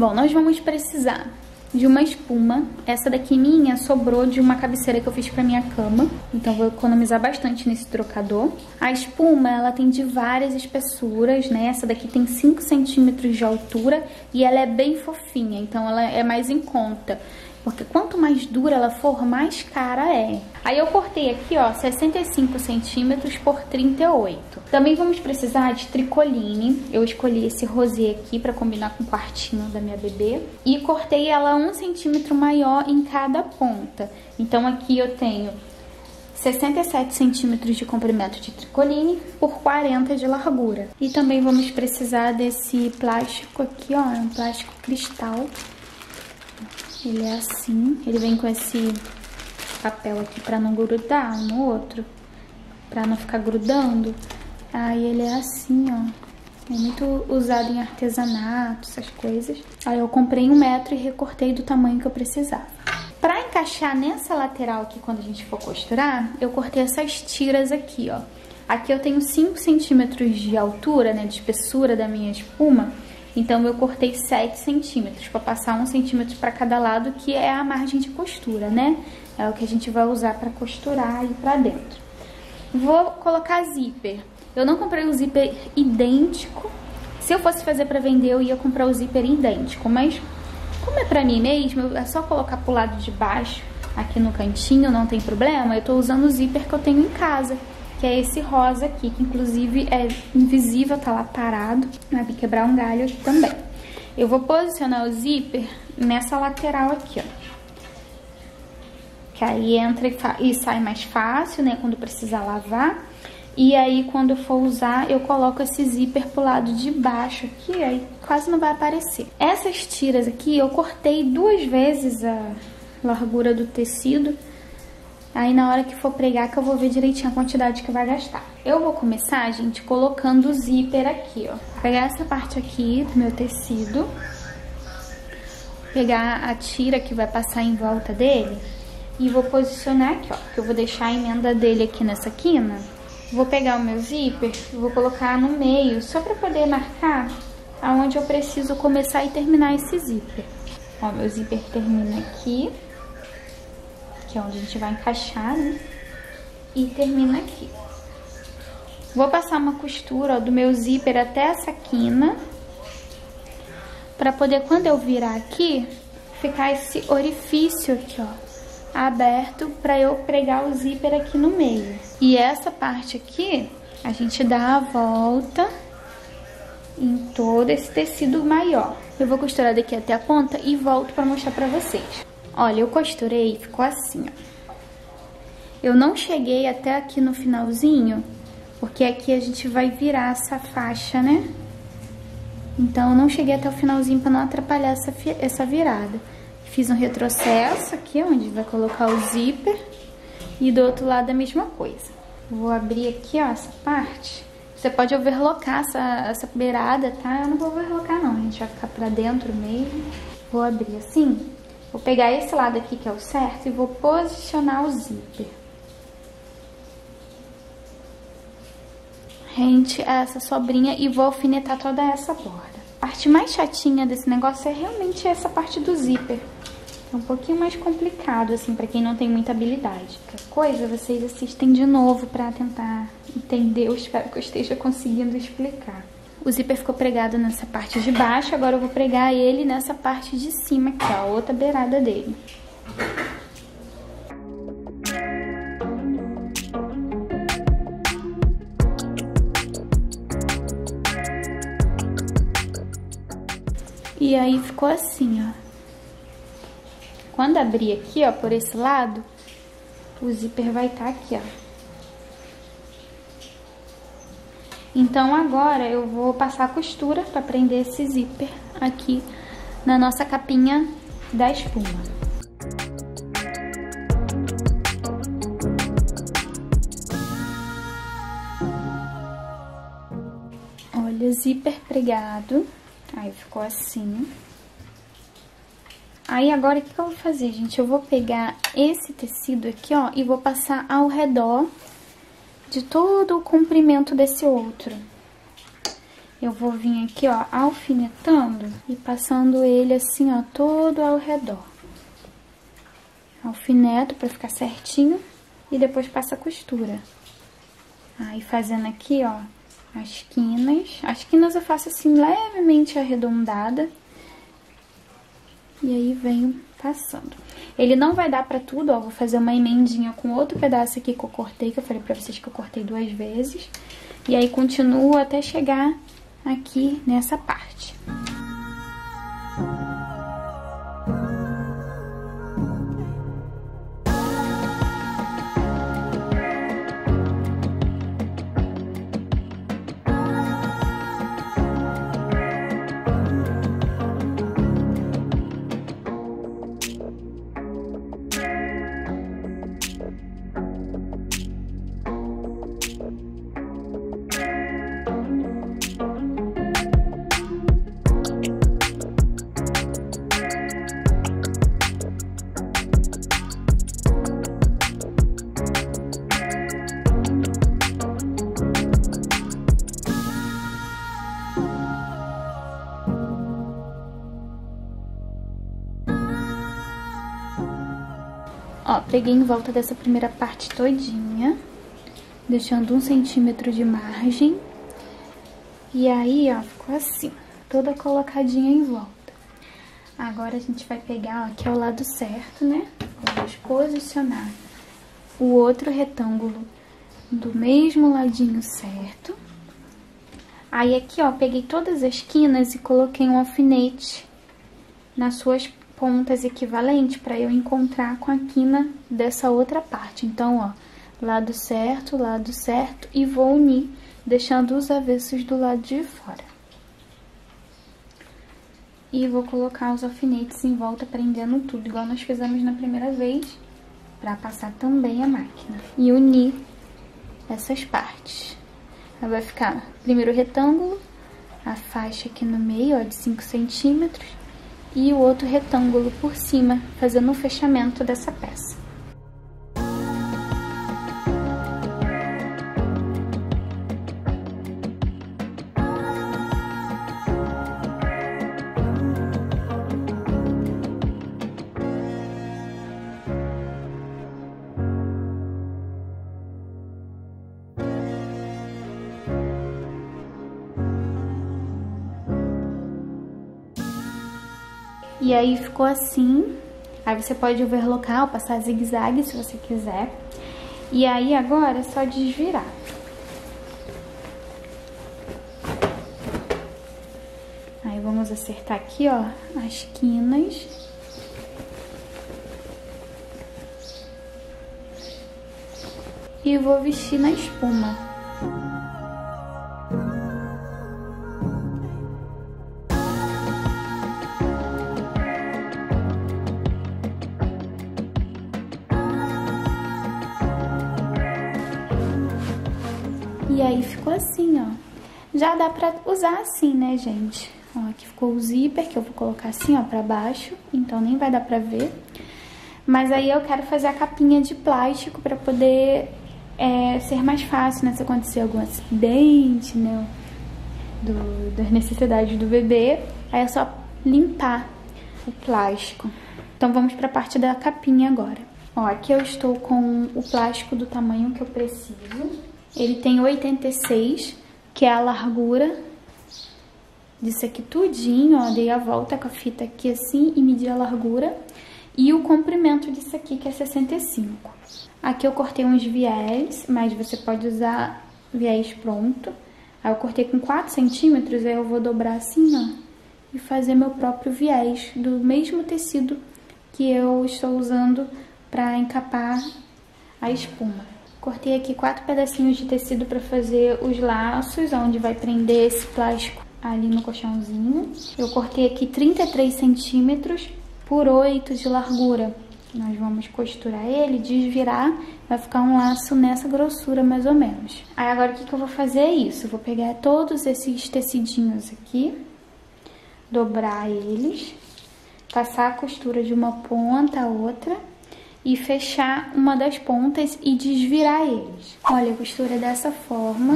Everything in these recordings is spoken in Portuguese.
Bom, nós vamos precisar de uma espuma. Essa daqui minha sobrou de uma cabeceira que eu fiz pra minha cama, então vou economizar bastante nesse trocador. A espuma, ela tem de várias espessuras, né? Essa daqui tem 5 centímetros de altura e ela é bem fofinha, então ela é mais em conta. Porque quanto mais dura ela for, mais cara é. Aí eu cortei aqui, ó, 65 centímetros por 38. Também vamos precisar de tricoline. Eu escolhi esse rosé aqui pra combinar com o quartinho da minha bebê. E cortei ela 1 centímetro maior em cada ponta. Então aqui eu tenho 67 centímetros de comprimento de tricoline por 40 de largura. E também vamos precisar desse plástico aqui, ó, é um plástico cristal. Ele é assim, ele vem com esse papel aqui pra não grudar um no outro, pra não ficar grudando. Aí ele é assim, ó, é muito usado em artesanato, essas coisas. Aí eu comprei 1 metro e recortei do tamanho que eu precisava. Pra encaixar nessa lateral aqui, quando a gente for costurar, eu cortei essas tiras aqui, ó. Aqui eu tenho 5 centímetros de altura, né, de espessura da minha espuma. Então eu cortei 7 centímetros para passar 1 centímetro para cada lado, que é a margem de costura, né? É o que a gente vai usar para costurar aí pra dentro. Vou colocar zíper. Eu não comprei o zíper idêntico. Se eu fosse fazer para vender, eu ia comprar o zíper idêntico, mas como é pra mim mesmo, é só colocar pro lado de baixo, aqui no cantinho, não tem problema. Eu tô usando o zíper que eu tenho em casa, que é esse rosa aqui, que inclusive é invisível, tá lá parado. Vai vir quebrar um galho aqui também. Eu vou posicionar o zíper nessa lateral aqui, ó. Que aí entra e sai mais fácil, né, quando precisar lavar. E aí, quando for usar, eu coloco esse zíper pro lado de baixo aqui, aí quase não vai aparecer. Essas tiras aqui, eu cortei 2 vezes a largura do tecido. Aí na hora que for pregar que eu vou ver direitinho a quantidade que vai gastar. Eu vou começar, gente, colocando o zíper aqui, ó. Vou pegar essa parte aqui do meu tecido. Pegar a tira que vai passar em volta dele. E vou posicionar aqui, ó. Que eu vou deixar a emenda dele aqui nessa quina. Vou pegar o meu zíper e vou colocar no meio, só pra poder marcar aonde eu preciso começar e terminar esse zíper. Ó, meu zíper termina aqui, que é onde a gente vai encaixar, né? E termina aqui. Vou passar uma costura, ó, do meu zíper até essa quina, pra poder, quando eu virar aqui, ficar esse orifício aqui, ó, aberto, pra eu pregar o zíper aqui no meio. E essa parte aqui, a gente dá a volta em todo esse tecido maior. Eu vou costurar daqui até a ponta e volto pra mostrar pra vocês. Olha, eu costurei e ficou assim, ó. Eu não cheguei até aqui no finalzinho, porque aqui a gente vai virar essa faixa, né? Então, eu não cheguei até o finalzinho pra não atrapalhar essa virada. Fiz um retrocesso aqui, onde vai colocar o zíper. E do outro lado a mesma coisa. Vou abrir aqui, ó, essa parte. Você pode overlocar essa beirada, tá? Eu não vou overlocar, não. A gente vai ficar pra dentro mesmo. Vou abrir assim. Vou pegar esse lado aqui, que é o certo, e vou posicionar o zíper. Rente a essa sobrinha e vou alfinetar toda essa borda. A parte mais chatinha desse negócio é realmente essa parte do zíper. É um pouquinho mais complicado, assim, pra quem não tem muita habilidade. Qualquer coisa, vocês assistem de novo pra tentar entender. Eu espero que eu esteja conseguindo explicar. O zíper ficou pregado nessa parte de baixo, agora eu vou pregar ele nessa parte de cima, que é a outra beirada dele. E aí ficou assim, ó. Quando abrir aqui, ó, por esse lado, o zíper vai estar aqui, ó. Então, agora eu vou passar a costura pra prender esse zíper aqui na nossa capinha da espuma. Olha, zíper pregado. Aí ficou assim. Aí agora o que eu vou fazer, gente? Eu vou pegar esse tecido aqui, ó, e vou passar ao redor de todo o comprimento desse outro. eu vou vir aqui, ó, alfinetando e passando ele assim, ó, todo ao redor. Alfineto pra ficar certinho e depois passa a costura. Aí fazendo aqui, ó, as quinas. As quinas eu faço assim levemente arredondada. E aí venho passando. Ele não vai dar pra tudo, ó, vou fazer uma emendinha com outro pedaço aqui que eu cortei, que eu falei pra vocês que eu cortei 2 vezes. E aí continuo até chegar aqui nessa parte. Ó, peguei em volta dessa primeira parte todinha, deixando 1 centímetro de margem. E aí, ó, ficou assim, toda colocadinha em volta. Agora a gente vai pegar, ó, aqui é o lado certo, né? Vamos posicionar o outro retângulo do mesmo ladinho certo. Aí aqui, ó, peguei todas as quinas e coloquei um alfinete nas suas pontas equivalentes para eu encontrar com a quina dessa outra parte. Então, ó, lado certo e vou unir, deixando os avessos do lado de fora. E vou colocar os alfinetes em volta, prendendo tudo, igual nós fizemos na primeira vez, para passar também a máquina. E unir essas partes. Aí vai ficar primeiro o retângulo, a faixa aqui no meio, ó, de 5 centímetros. E o outro retângulo por cima, fazendo o fechamento dessa peça. E aí ficou assim. Aí você pode overlocar ou passar zigue-zague se você quiser. E aí agora é só desvirar. Aí vamos acertar aqui, ó, as quinas. E vou vestir na espuma. E aí ficou assim, ó. Já dá pra usar assim, né, gente? Ó, aqui ficou o zíper, que eu vou colocar assim, ó, pra baixo. Então nem vai dar pra ver. Mas aí eu quero fazer a capinha de plástico pra poder ser mais fácil, né? Se acontecer algum acidente, né? Das necessidades do bebê. Aí é só limpar o plástico. Então vamos pra parte da capinha agora. Ó, aqui eu estou com o plástico do tamanho que eu preciso. Ele tem 86, que é a largura disso aqui tudinho, ó. Dei a volta com a fita aqui assim e medi a largura. E o comprimento disso aqui, que é 65. Aqui eu cortei uns viés, mas você pode usar viés pronto. Aí eu cortei com 4 centímetros, aí eu vou dobrar assim, ó. E fazer meu próprio viés do mesmo tecido que eu estou usando pra encapar a espuma. Cortei aqui 4 pedacinhos de tecido para fazer os laços, onde vai prender esse plástico ali no colchãozinho. Eu cortei aqui 33 centímetros por 8 de largura. Nós vamos costurar ele, desvirar, vai ficar um laço nessa grossura mais ou menos. Aí agora o que eu vou fazer é isso, eu vou pegar todos esses tecidinhos aqui, dobrar eles, passar a costura de uma ponta a outra, e fechar uma das pontas e desvirar eles. Olha, a costura é dessa forma.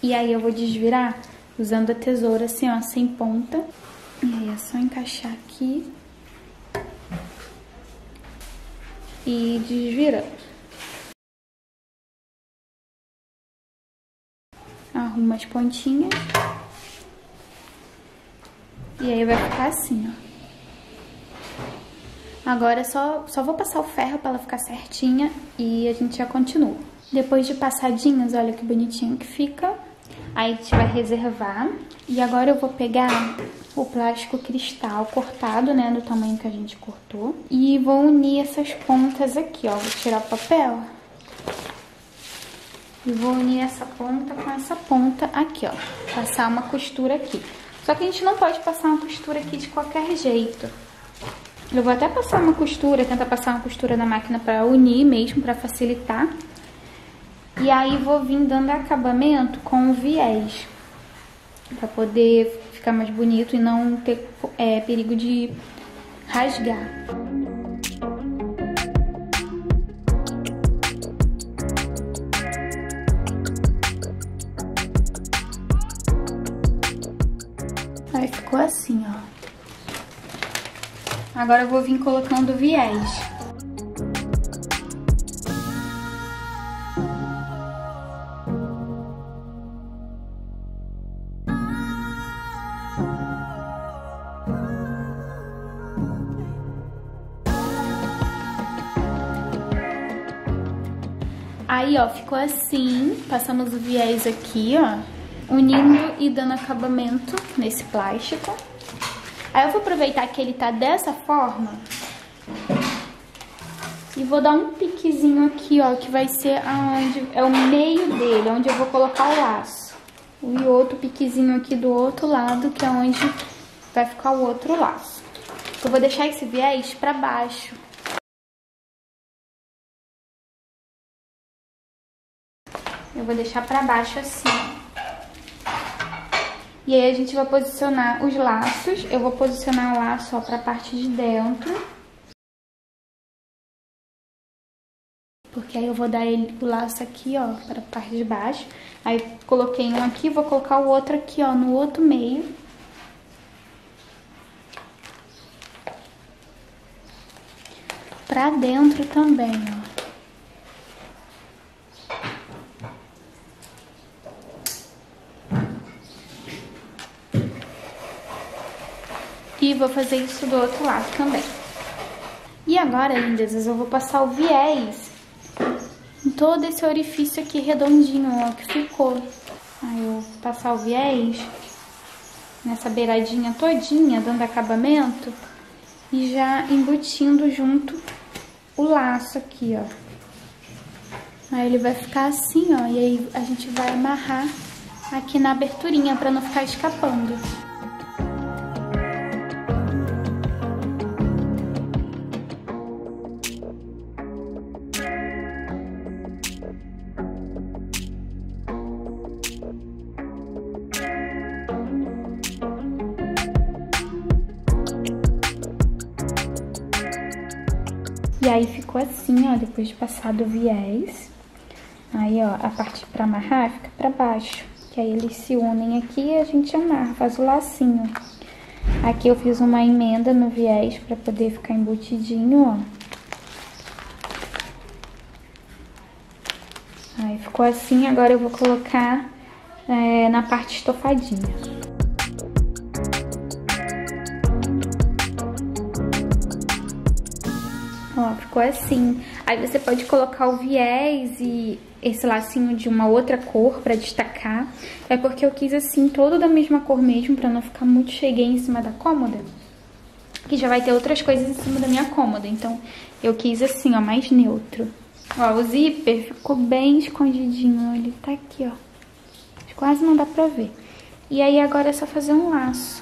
E aí eu vou desvirar usando a tesoura assim, ó, sem ponta. E aí é só encaixar aqui e desvirando. Arruma as pontinhas. E aí vai ficar assim, ó. Agora só vou passar o ferro pra ela ficar certinha e a gente já continua. Depois de passadinhas, olha que bonitinho que fica. Aí a gente vai reservar. E agora eu vou pegar o plástico cristal cortado, né, do tamanho que a gente cortou. E vou unir essas pontas aqui, ó. Vou tirar o papel. E vou unir essa ponta com essa ponta aqui, ó. Passar uma costura aqui. Só que a gente não pode passar uma costura aqui de qualquer jeito. Eu vou até passar uma costura, tentar passar uma costura na máquina pra unir mesmo, pra facilitar. E aí vou vir dando acabamento com o viés, pra poder ficar mais bonito e não ter perigo de rasgar. Aí ficou assim, ó. Agora eu vou vir colocando o viés. Aí, ó, ficou assim. Passamos o viés aqui, ó, unindo e dando acabamento nesse plástico. Aí eu vou aproveitar que ele tá dessa forma e vou dar um piquezinho aqui, ó, que vai ser aonde é o meio dele, onde eu vou colocar o laço. E outro piquezinho aqui do outro lado, que é onde vai ficar o outro laço. Eu vou deixar esse viés pra baixo. Eu vou deixar pra baixo assim, ó. E aí a gente vai posicionar os laços. Eu vou posicionar o laço, ó, pra parte de dentro. Porque aí eu vou dar o laço aqui, ó, pra parte de baixo. Aí coloquei um aqui, vou colocar o outro aqui, ó, no outro meio. Pra dentro também, ó. E vou fazer isso do outro lado também. E agora, lindezas, eu vou passar o viés em todo esse orifício aqui redondinho, ó, que ficou. Aí eu vou passar o viés nessa beiradinha todinha, dando acabamento. E já embutindo junto o laço aqui, ó. Aí ele vai ficar assim, ó. E aí a gente vai amarrar aqui na aberturinha pra não ficar escapando. E aí ficou assim, ó, depois de passado o viés. Aí, ó, a parte pra amarrar fica pra baixo. Que aí eles se unem aqui e a gente amarra, faz o lacinho. Aqui eu fiz uma emenda no viés pra poder ficar embutidinho, ó. Aí ficou assim, agora eu vou colocar na parte estofadinha. Ó, ficou assim. Aí você pode colocar o viés e esse lacinho de uma outra cor pra destacar. É porque eu quis assim, todo da mesma cor mesmo, pra não ficar muito cheguei em cima da cômoda. Que já vai ter outras coisas em cima da minha cômoda. Então, eu quis assim, ó, mais neutro. Ó, o zíper ficou bem escondidinho, ó, ele tá aqui, ó. Quase não dá pra ver. E aí agora é só fazer um laço.